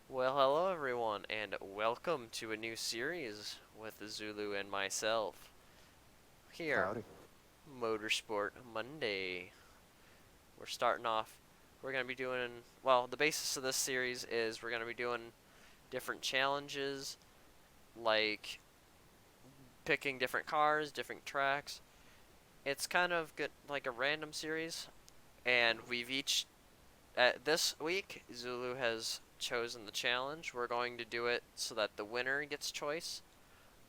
Well, hello everyone, and welcome to a new series with Zulu and myself. Here, Howdy. Motorsport Monday. We're starting off, we're going to be doing, well, the basis of this series is we're going to be doing different challenges, like picking different cars, different tracks. It's kind of good, like a random series, and we've each, this week, Zulu has chosen the challenge. We're going to do it so that the winner gets choice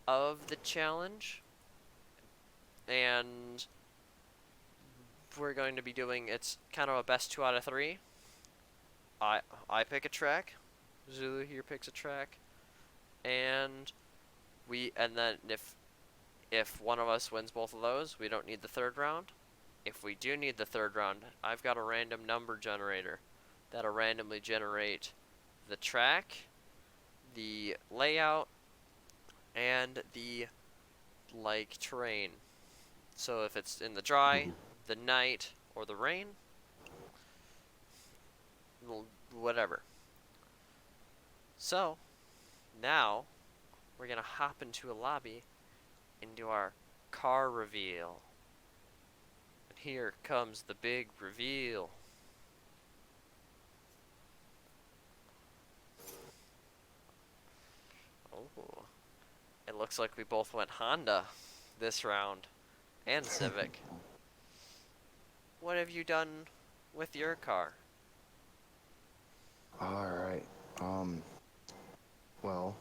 of the challenge, and we're going to be doing it's kind of a best two out of three. I I pick a track, Zulu here picks a track, and then if one of us wins both of those, we don't need the third round. If we do need the third round, I've got a random number generator that'll randomly generate the track, the layout, and the terrain. So if it's in the dry, Mhm. the night, or the rain, whatever. So, now we're gonna hop into a lobby and do our car reveal. And here comes the big reveal. Oh, it looks like we both went Honda this round and Civic. What have you done with your car? All right. Um, well,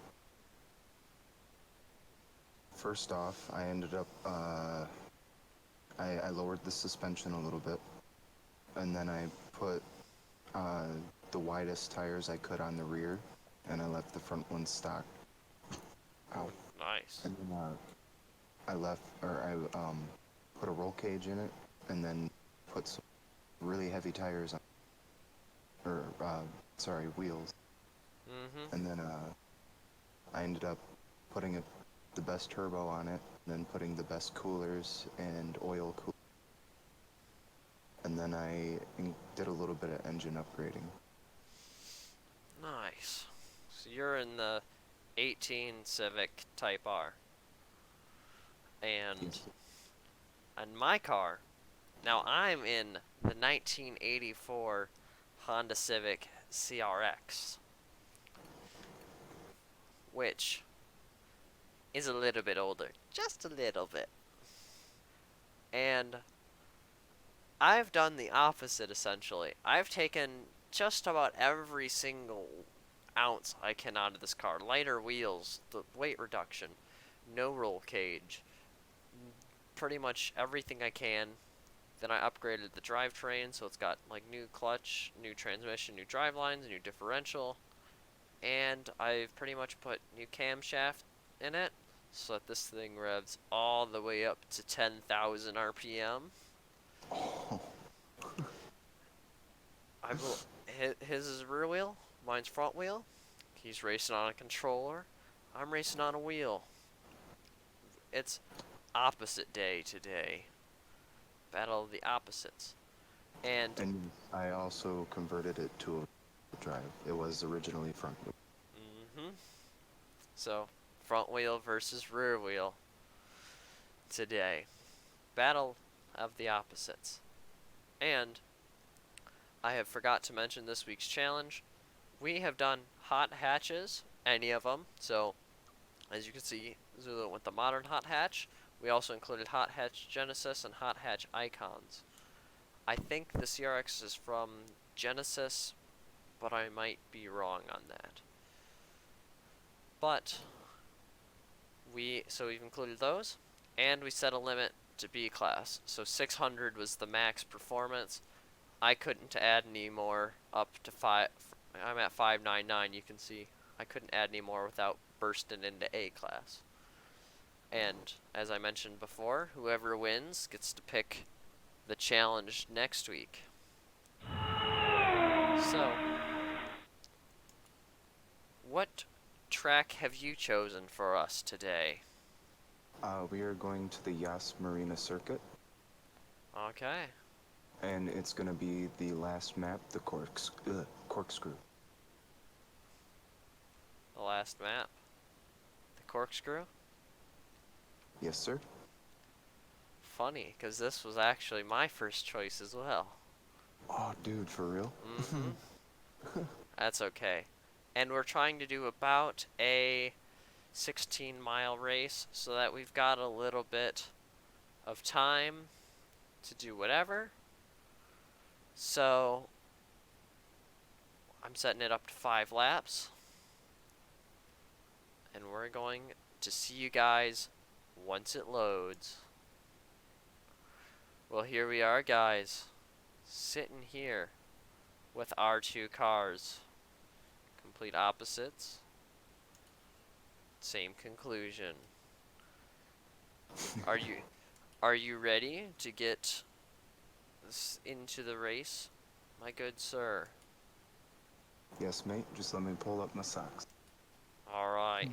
first off, I ended up, I lowered the suspension a little bit, and then I put uh, the widest tires I could on the rear, and I left the front ones stock. Oh, Ow. nice. And then I left, or I put a roll cage in it, and then put some really heavy tires on, or sorry, wheels. Mm-hmm. And then I ended up putting the best turbo on it, then putting the best coolers and oil cool. And then I did a little bit of engine upgrading. Nice. So you're in the 18 Civic Type R. And Yes. on my car, now I'm in the 1984 Honda Civic CRX, which is a little bit older, just a little bit. And I've done the opposite essentially. I've taken just about every single ounce I can out of this car. Lighter wheels, the weight reduction, no roll cage, pretty much everything I can. Then I upgraded the drivetrain, so it's got like new clutch, new transmission, new drive lines, new differential, and I've pretty much put new camshaft in it so that this thing revs all the way up to 10,000 RPM. Oh, I will. His is rear wheel, mine's front wheel. He's racing on a controller. I'm racing on a wheel. It's opposite day today. Battle of the opposites. And and I also converted it to a drive. It was originally front wheel. mm-hmm. So front wheel versus rear wheel today. Battle of the opposites. And I have forgot to mention this week's challenge. We have done hot hatches, any of them. So as you can see, Zulu went the modern hot hatch. We also included hot hatch Genesis and hot hatch icons. I think the CRX is from Genesis, but I might be wrong on that. But we've included those, and we set a limit to B class. So 600 was the max performance. I couldn't add any more up to five. I'm at 599. You can see I couldn't add any more without bursting into A class. And as I mentioned before, whoever wins gets to pick the challenge next week. So, what track have you chosen for us today? We are going to the Yas Marina Circuit, Okay. and it's going to be the last map, the corkscrew. last map. The corkscrew. Yes, sir. Funny, because this was actually my first choice as well. Oh, dude, for real? Mm-hmm. That's okay. And we're trying to do about a 16-mile race so that we've got a little bit of time to do whatever. So I'm setting it up to 5 laps. And we're going to see you guys once it loads. Well, here we are, guys. Sitting here with our two cars. Complete opposites. Same conclusion. Are you ready to get into the race, my good sir? Yes, mate. Just let me pull up my socks. All right.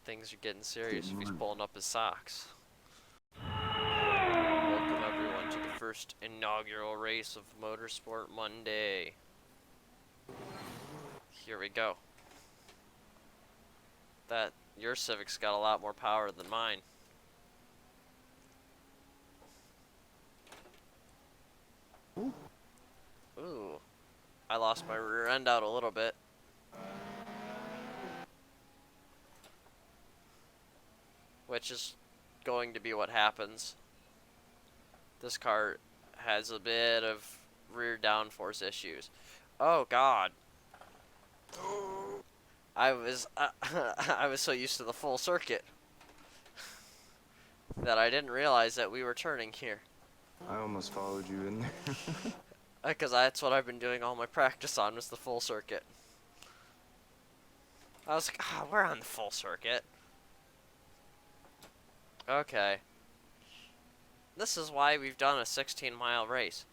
Things are getting serious if he's pulling up his socks. Welcome everyone to the first inaugural race of Motorsport Monday. Here we go. Your Civic's got a lot more power than mine. Ooh. I lost my rear end out a little bit. Which is going to be what happens. This car has a bit of rear downforce issues. Oh God. I was I was so used to the full circuit that I didn't realize that we were turning here. I almost followed you in there. Because that's what I've been doing all my practice on, was the full circuit. I was like, we're on the full circuit. Okay. This is why we've done a 16-mile race.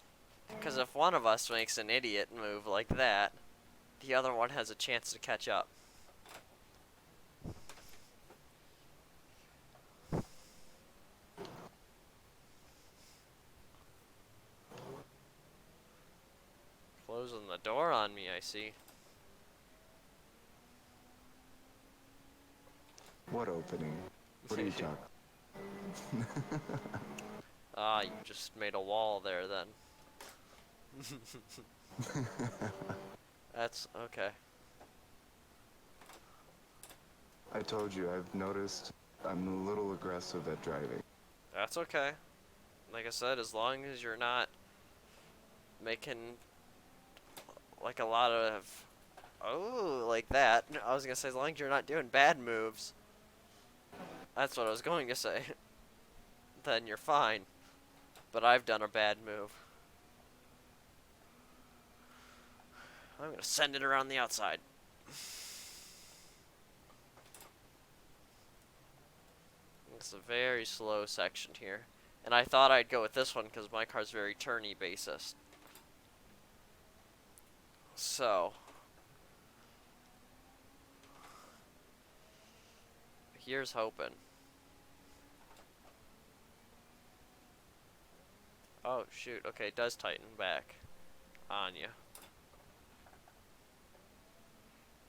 Because if one of us makes an idiot move like that, the other one has a chance to catch up. Closing the door on me, I see. What opening? What are you talking? Ah, you just made a wall there then. That's okay. I told you, I've noticed I'm a little aggressive at driving. That's okay. Like I said, as long as you're not making like a lot of like that. I was gonna say, as long as you're not doing bad moves. That's what I was going to say. Then you're fine. But I've done a bad move. I'm gonna send it around the outside. It's a very slow section here. And I thought I'd go with this one because my car's very turny basis. So. Here's hoping. Oh, shoot. Okay, it does tighten back on you.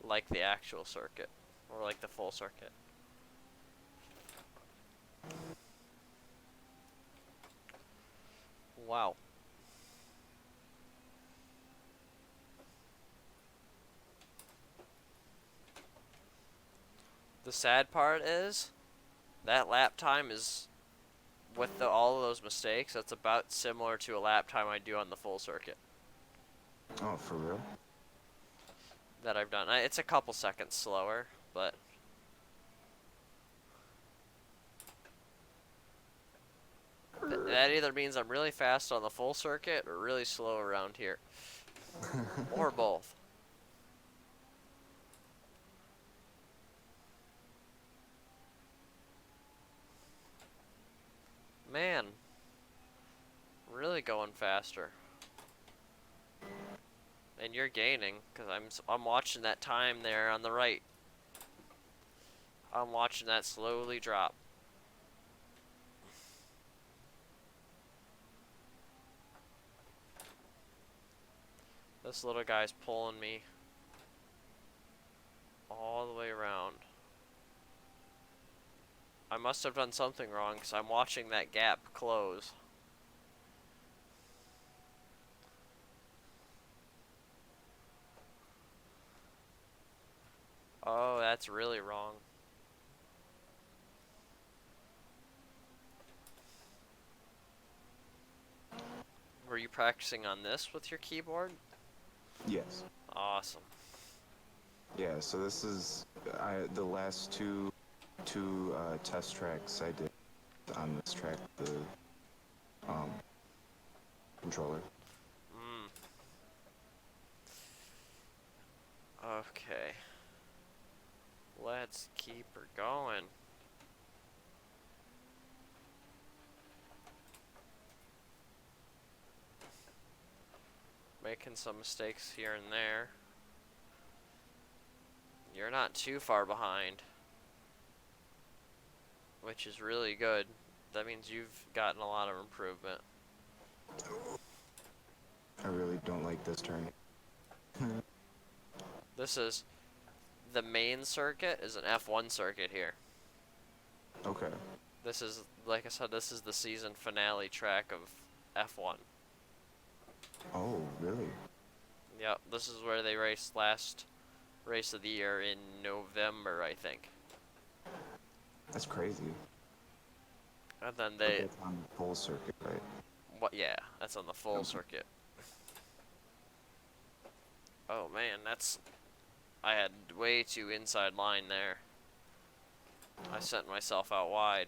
Like the actual circuit. Or like the full circuit. Wow. The sad part is that lap time is, with all of those mistakes, that's about similar to a lap time I do on the full circuit Oh, for real? that I've done. It's a couple seconds slower, but that either means I'm really fast on the full circuit or really slow around here. Or both. Man, really going faster. And you're gaining, because I'm watching that time there on the right. I'm watching that slowly drop. This little guy's pulling me all the must have done something wrong because I'm watching that gap close. Oh, that's really wrong. Were you practicing on this with your keyboard? Yes. Awesome. Yeah. So this is the last two test tracks I did on this track, the um, controller. Mm. Okay. Let's keep her going. Making some mistakes here and there. You're not too far behind, which is really good. That means you've gotten a lot of improvement. I really don't like this turn. This is the main circuit is an F1 circuit here. Okay. This is, like I said, this is the season finale track of F1. Oh, really? Yep, this is where they raced last race of the year in November, I think. That's crazy. And then But they, that's on full circuit, right? what? Yeah, that's on the full circuit. Oh man, I had way too inside line there. I sent myself out wide.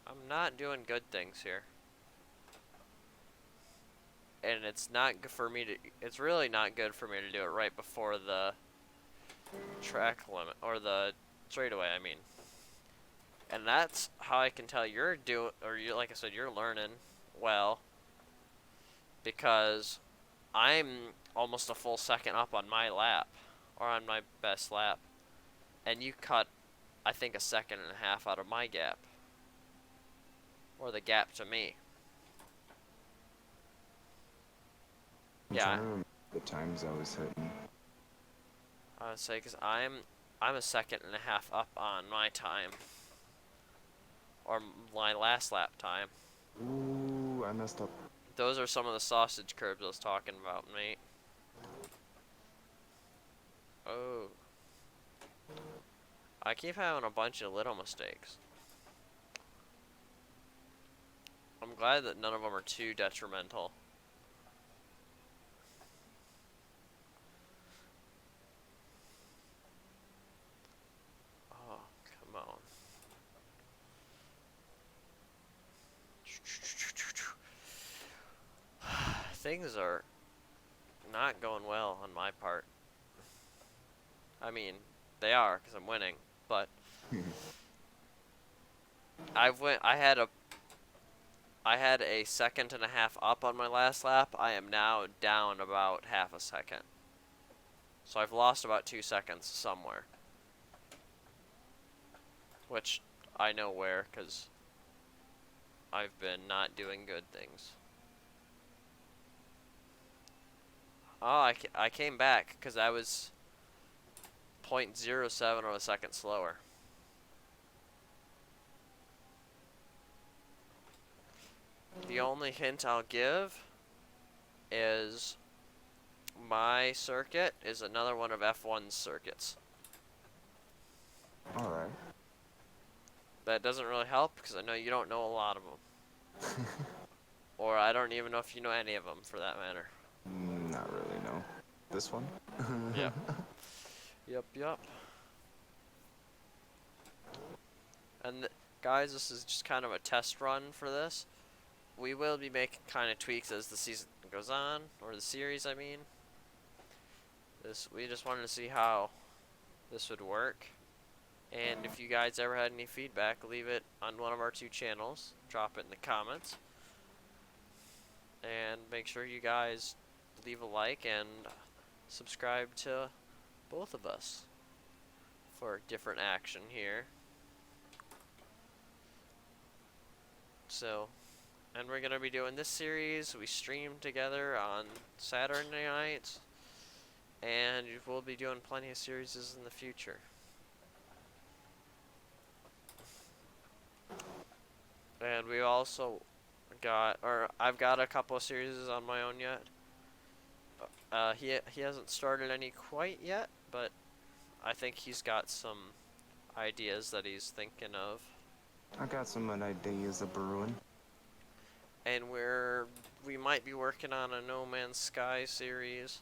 I'm not doing good things here. And it's not good for me to, it's really not good for me to do it right before the track limit, or the straightaway, I mean. And that's how I can tell you're doing, or you, like I said, you're learning well, because I'm almost a full second up on my lap, or on my best lap, and you cut, I think, a second and a half out of my gap, or the gap to me. I'm Yeah, trying to remember the times I was hitting. I would say, because I'm a second and a half up on my time, or my last lap time. Ooh, I messed up. Those are some of the sausage curbs I was talking about, mate. Oh. I keep having a bunch of little mistakes. I'm glad that none of them are too detrimental. Oh, come on. Things are not going well on my part. I mean, they are because I'm winning, but I had a second and a half up on my last lap. I am now down about half a second. So I've lost about 2 seconds somewhere. Which I know where, because I've been not doing good things. Oh, I came back because I was 0.07 of a second slower. The only hint I'll give is my circuit is another one of F1's circuits. Alright. That doesn't really help because I know you don't know a lot of them. Or I don't even know if you know any of them for that matter. Not really, no. This one? Yep. Yep. And guys, this is just kind of a test run for this. We will be making kind of tweaks as the season goes on, or the series, I mean. We just wanted to see how this would work. And if you guys ever had any feedback, leave it on one of our 2 channels. Drop it in the comments. And make sure you guys leave a like and subscribe to both of us for different action here. So, and we're going to be doing this series. We stream together on Saturday nights. and we'll be doing plenty of series in the future. And we also I've got a couple of series on my own yet. He hasn't started any quite yet, but I think he's got some ideas that he's thinking of. I got some ideas of brewing. And we might be working on a No Man's Sky series.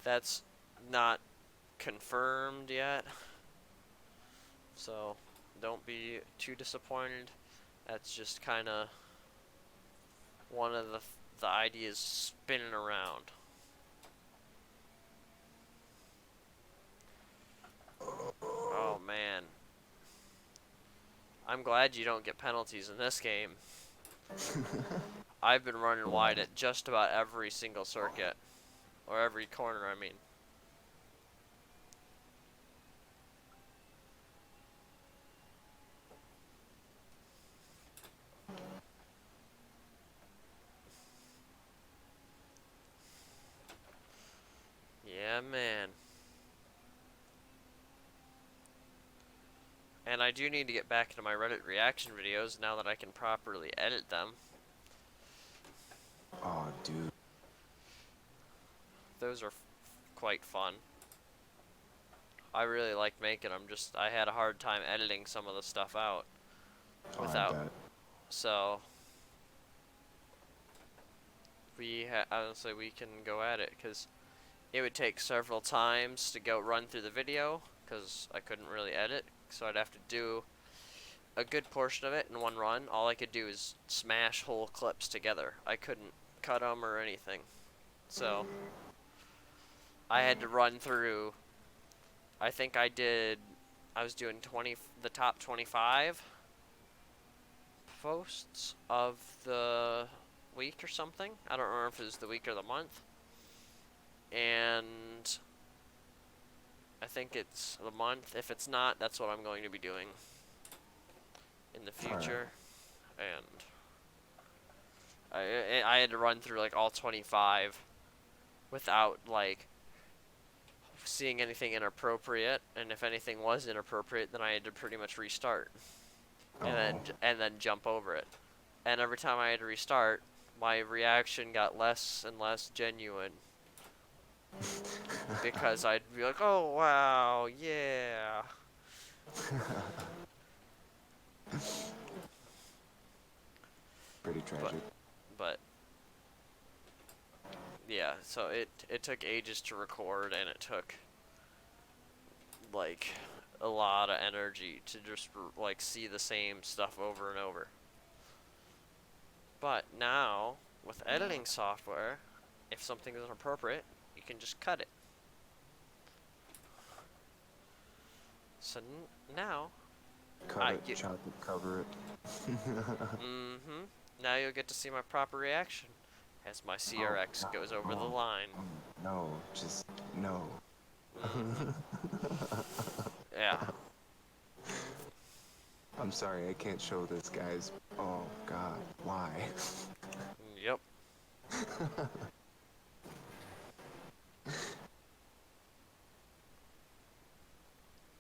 That's not confirmed yet, so don't be too disappointed. That's just kind of one of the ideas spinning around. Oh man, I'm glad you don't get penalties in this game. I've been running wide at just about every single circuit, or every corner, I mean. Yeah, man. And I do need to get back into my Reddit reaction videos now that I can properly edit them. Oh, dude. Those are quite fun. I really like making them. Just I had a hard time editing some of the stuff out Oh, without. I bet. So honestly we can go at it because it would take several times to go run through the video because I couldn't really edit. So I'd have to do a good portion of it in one run. All I could do is smash whole clips together. I couldn't cut them or anything. So I had to run through. I think I was doing the top 25 posts of the week or something. I don't remember if it was the week or the month. And I think it's the month. If it's not, that's what I'm going to be doing in the future. And I had to run through like all 25 without like seeing anything inappropriate, and if anything was inappropriate, then I had to pretty much restart, and then jump over it. And every time I had to restart, my reaction got less and less genuine because I'd be like, "Oh wow, yeah." Pretty tragic. But yeah, so it took ages to record, and it took like a lot of energy to just like see the same stuff over and over. But now with editing software, if something is inappropriate, you can just cut it. So now Cut it, chop it, cover it. mm-hmm. Now you'll get to see my proper reaction as my CRX goes over the line. No, just no. Mm-hmm. Yeah. I'm sorry, I can't show this, guys. Oh, God, why? Yep.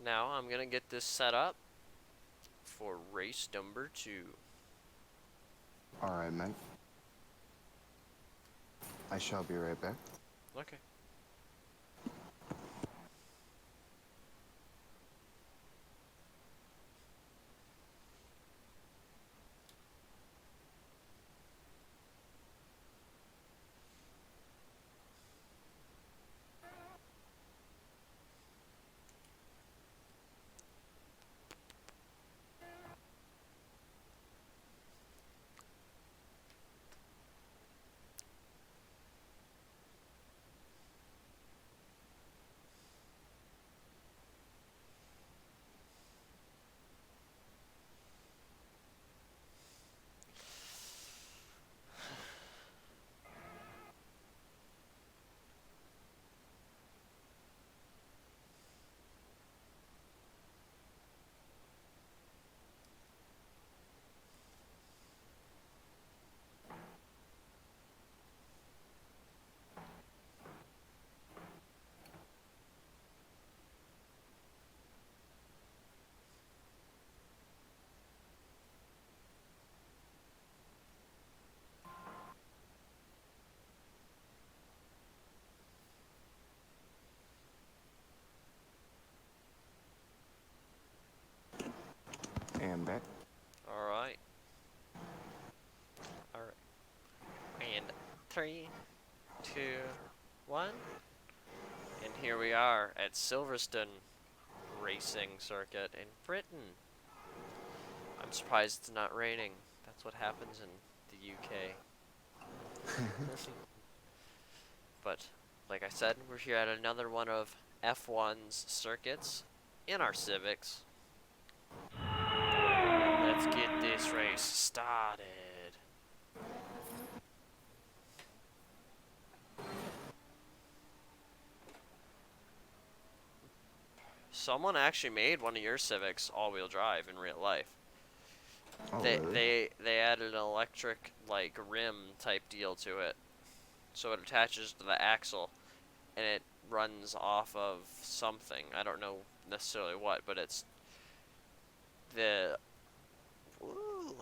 Now I'm gonna get this set up for race number 2. Alright, mate. I shall be right back. Okay. 3, 2, 1. And here we are at Silverstone Racing Circuit in Britain. I'm surprised it's not raining. That's what happens in the UK. But, like I said, we're here at another one of F1's circuits in our Civics. Let's get this race started. Someone actually made one of your Civics all-wheel drive in real life. Oh, They really? they they added an electric like rim type deal to it, so it attaches to the axle, and it runs off of something. I don't know necessarily what, but it's the ooh,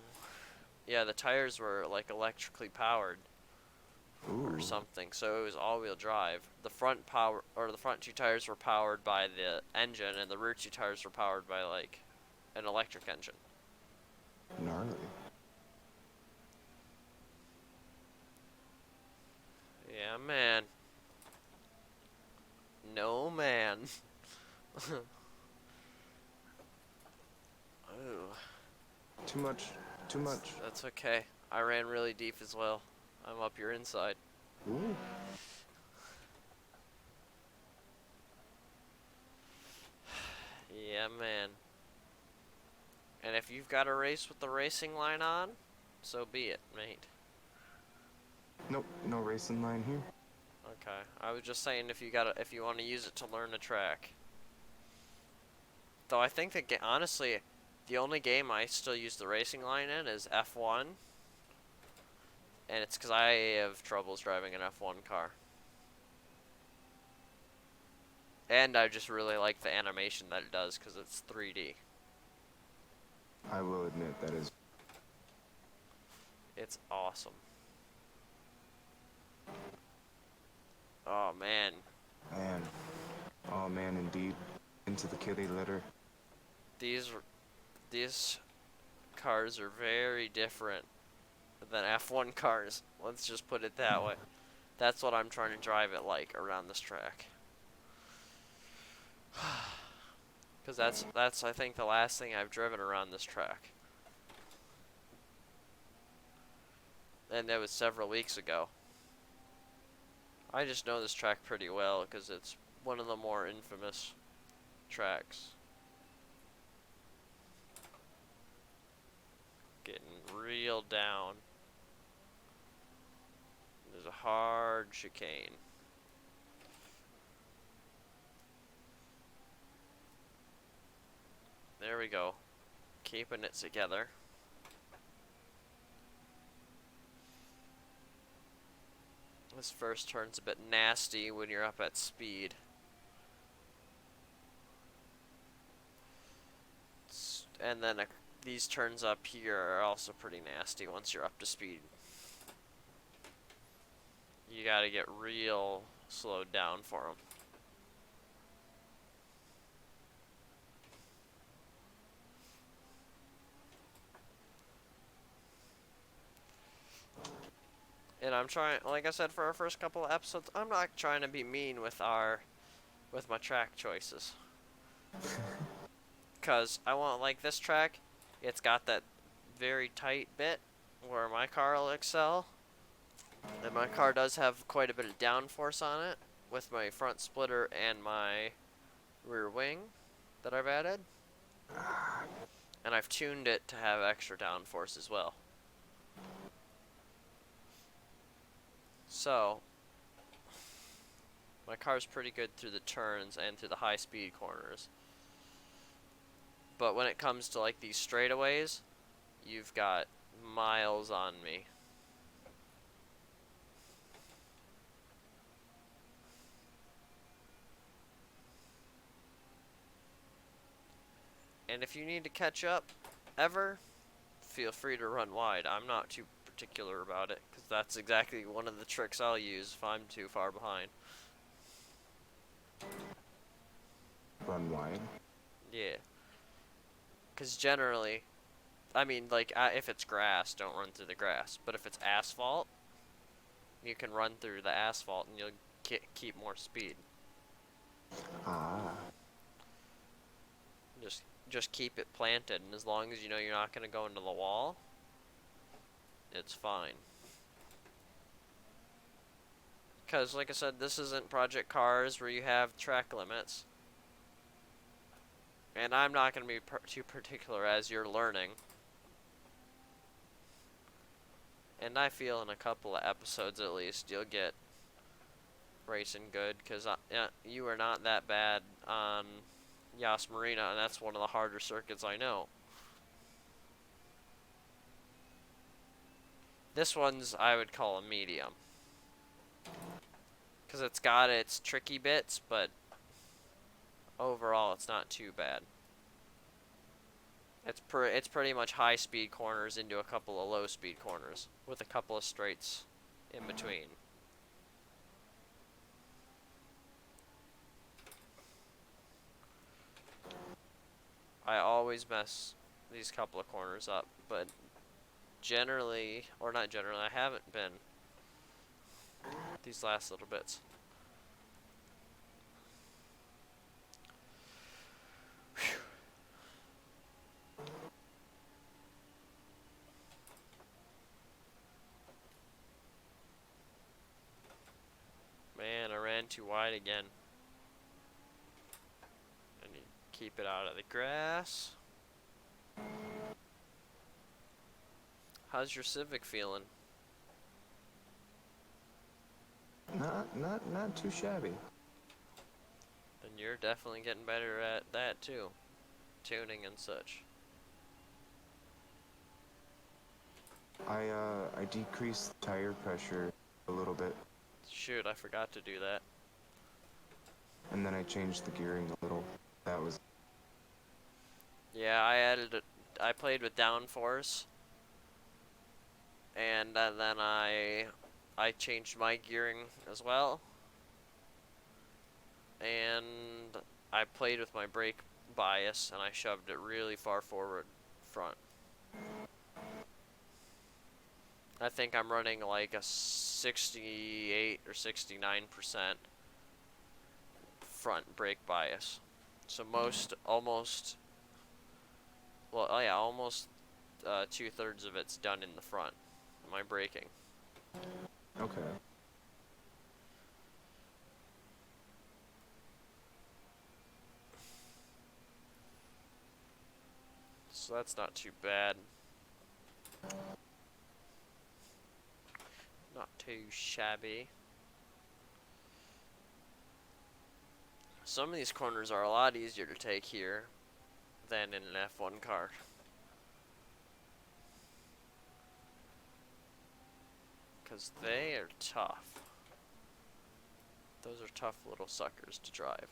yeah, the tires were like electrically powered or Ooh. something, so it was all-wheel drive. The front two tires were powered by the engine, and the rear two tires were powered by like an electric engine. Gnarly. Yeah, man. No, man. Ooh, Too much. Too much. that's okay. I ran really deep as well. I'm up your inside. Ooh. Yeah, man. And if you've got a race with the racing line on, so be it, mate. Nope. No racing line here. Okay. I was just saying if you want to use it to learn a track. Though I think that honestly, the only game I still use the racing line in is F1, and it's because I have troubles driving an F1 car. And I just really like the animation that it does because it's 3D. I will admit that is. It's awesome. Oh man, Man. Oh man, indeed. Into the kitty litter. these these cars are very different than F1 cars. Let's just put it that way. That's what I'm trying to drive it like around this track. Cause that's I think the last thing I've driven around this track. And that was several weeks ago. I just know this track pretty well because it's one of the more infamous tracks. Getting real down. There's a hard chicane. There we go. Keeping it together. This first turn's a bit nasty when you're up at speed. And then these turns up here are also pretty nasty once you're up to speed. You gotta get real slowed down for them. And I'm trying, like I said, for our first couple of episodes, I'm not trying to be mean with my track choices. Cause I want, like, this track, it's got that very tight bit where my car will excel. And my car does have quite a bit of downforce on it with my front splitter and my rear wing that I've added. And I've tuned it to have extra downforce as well. So, my car's pretty good through the turns and through the high speed corners. But when it comes to like these straightaways, you've got miles on me. And if you need to catch up ever, feel free to run wide. I'm not too particular about it because that's exactly one of the tricks I'll use if I'm too far behind. Run wide. Yeah. Because generally, I mean, like, if it's grass, don't run through the grass. But if it's asphalt, you can run through the asphalt and you'll keep more speed. Ah. Just keep it planted, and as long as you know you're not going to go into the wall, it's fine. Because, like I said, this isn't Project Cars where you have track limits. And I'm not going to be too particular as you're learning. And I feel in a couple of episodes at least, you'll get racing good. Because you are not that bad on Yas Marina, and that's one of the harder circuits I know. This one's, I would call a medium. Because it's got its tricky bits, but overall it's not too bad. It's pretty much high speed corners into a couple of low speed corners with a couple of straights in between. I always mess these couple of corners up, but generally, or not generally, I haven't been these last little bits. Whew. Man, I ran too wide again. I need to keep it out of the grass. How's your Civic feeling? Not too shabby. And you're definitely getting better at that too. Tuning and such. I decreased the tire pressure a little bit, Shoot, I forgot to do that. and then I changed the gearing a little. That was Yeah, I played with downforce, and then I changed my gearing as well, and I played with my brake bias, and I shoved it really far forward front. I think I'm running like a 68 or 69% front brake bias. So almost, well, oh yeah, almost 2/3 of it's done in the front. My braking. okay. So that's not too bad. Not too shabby. Some of these corners are a lot easier to take here than in an F1 car. Because they are tough. Those are tough little suckers to drive.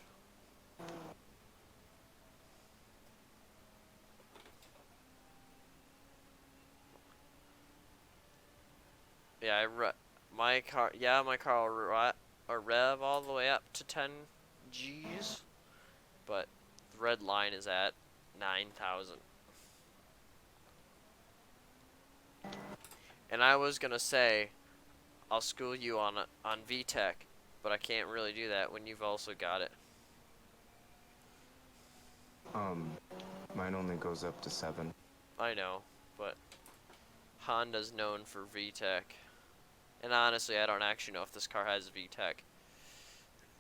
Yeah, my car will rev all the way up to 10 Gs, but the red line is at 9,000. And I was gonna say, I'll school you on VTEC, but I can't really do that when you've also got it. Mine only goes up to 7. I know, but Honda's known for VTEC. And honestly, I don't actually know if this car has VTEC,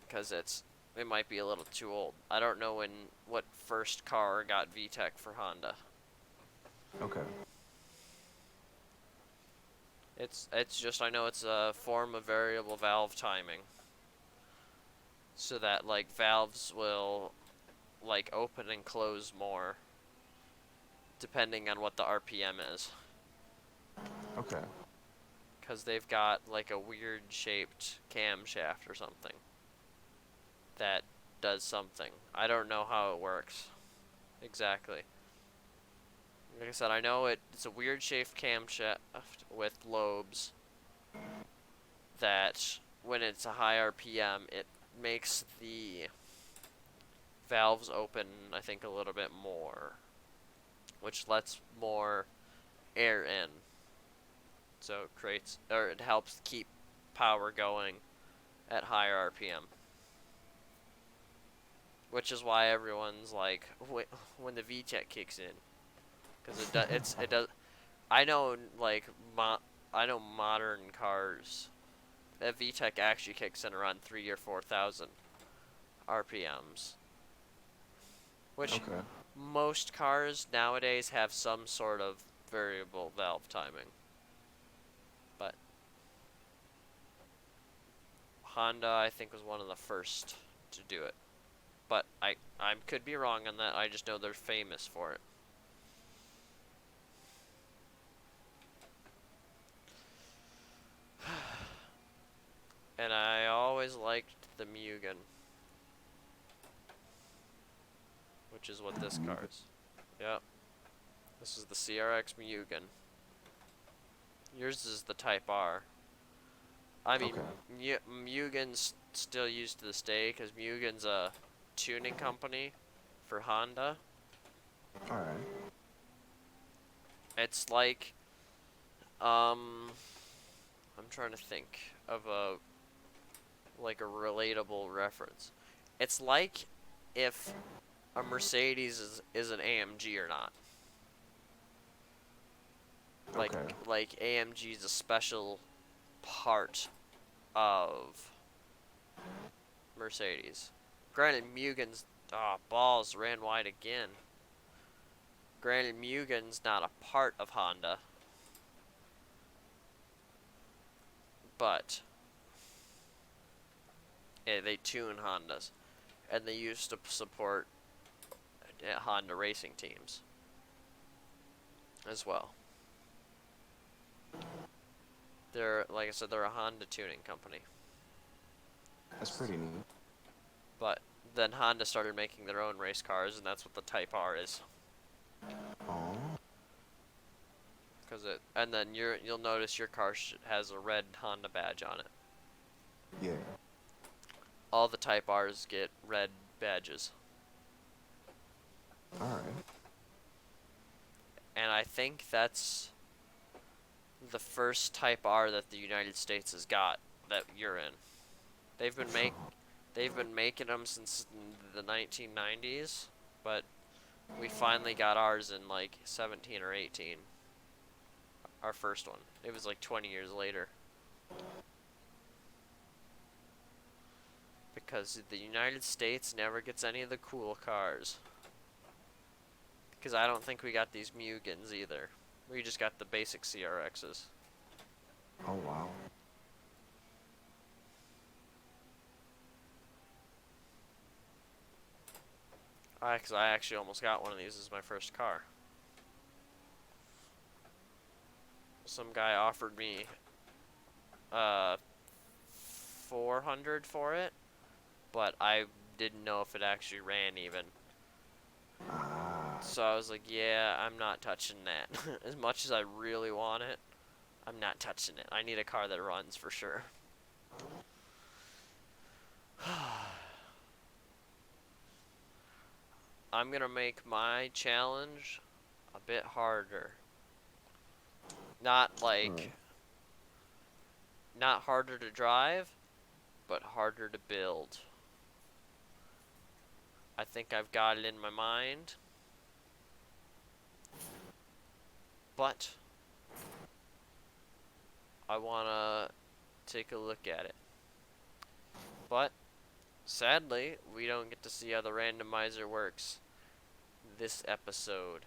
because it might be a little too old. I don't know what first car got VTEC for Honda. Okay. It's just, I know it's a form of variable valve timing, so that like valves will like open and close more depending on what the RPM is. Okay. Because they've got like a weird shaped camshaft or something that does something. I don't know how it works exactly. Like I said, I know it's a weird shaped camshaft with lobes that when it's a high RPM, it makes the valves open, I think, a little bit more, which lets more air in. So it helps keep power going at higher RPM. Which is why everyone's like, when the VTEC kicks in, because it does. I know I know modern cars, that VTEC actually kicks in around 3 or 4,000 RPMs, which Okay. most cars nowadays have some sort of variable valve timing. But Honda, I think, was one of the first to do it. But I could be wrong on that. I just know they're famous for it. And I always liked the Mugen, which is what this car is. Yep. This is the CRX Mugen. Yours is the Type R. I mean, Okay. Mugen's still used to this day because Mugen's a tuning company for Honda. All right. It's like, I'm trying to think of a relatable reference. It's like if a Mercedes is an AMG or not. Like Okay. like AMG is a special part of Mercedes. Granted, Mugen's balls ran wide again. Granted, Mugen's not a part of Honda, but they tune Hondas, and they used to support Honda racing teams as well. They're, like I said, they're a Honda tuning company. That's pretty neat. But then Honda started making their own race cars, and that's what the Type R is. Oh. And then you'll notice your car has a red Honda badge on it. Yeah. All the Type R's get red badges. All right. And I think that's the first Type R that the United States has got that you're in. They've been making them since the 1990s, but we finally got ours in like 17 or 18. Our first one. It was like 20 years later. Because the United States never gets any of the cool cars. Because I don't think we got these Mugens either. We just got the basic CRXs. Oh wow. Because I actually almost got one of these as my first car. Some guy offered me 400 for it, but I didn't know if it actually ran even. Ah. So I was like, yeah, I'm not touching that. As much as I really want it, I'm not touching it. I need a car that runs for sure. I'm gonna make my challenge a bit harder. Not like, not harder to drive, but harder to build. I think I've got it in my mind. But I want to take a look at it. But sadly, we don't get to see how the randomizer works this episode.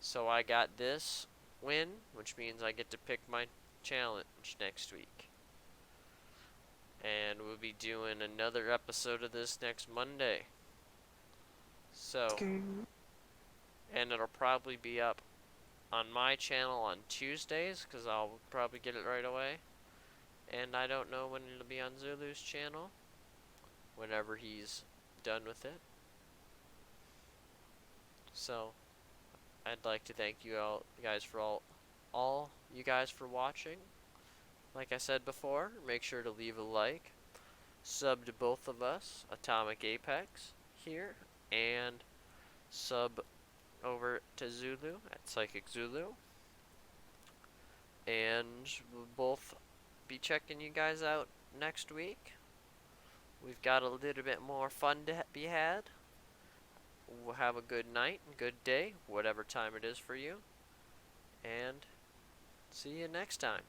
So I got this win, which means I get to pick my challenge next week. And we'll be doing another episode of this next Monday. So, and it'll probably be up on my channel on Tuesdays, because I'll probably get it right away. And I don't know when it'll be on Zulu's channel, whenever he's done with it. So, I'd like to thank you all guys for all you guys for watching. Like I said before, make sure to leave a like, sub to both of us, Atomic Apex here, and sub over to Zulu at Psychic Zulu. And we'll both be checking you guys out next week. We've got a little bit more fun to be had. We'll have a good night and good day, whatever time it is for you. And see you next time.